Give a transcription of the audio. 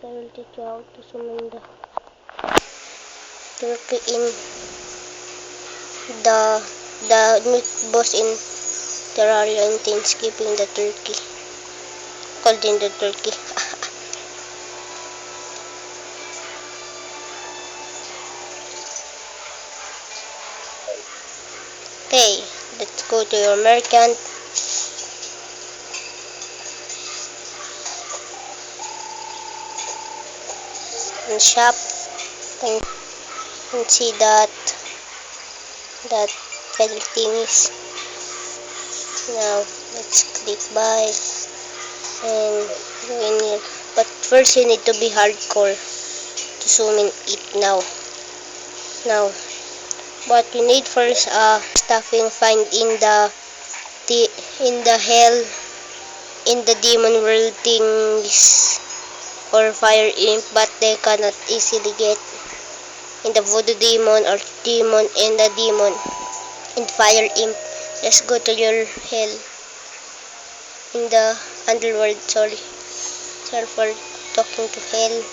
I will teach you how to summon the turkey in the new boss in Terraria intends keeping the turkey. Called in the turkey. Okay, let's go to your merchant. And shop. And see that feather thingies. Now let's click buy and go in here. But first you need to be hardcore to summon it now. What you need first stuffing find in the hell in the demon world things or fire imp, but they cannot easily get in the voodoo demon or demon and the demon and fire imp. Just go to your hell in the underworld. Sorry for talking to hell.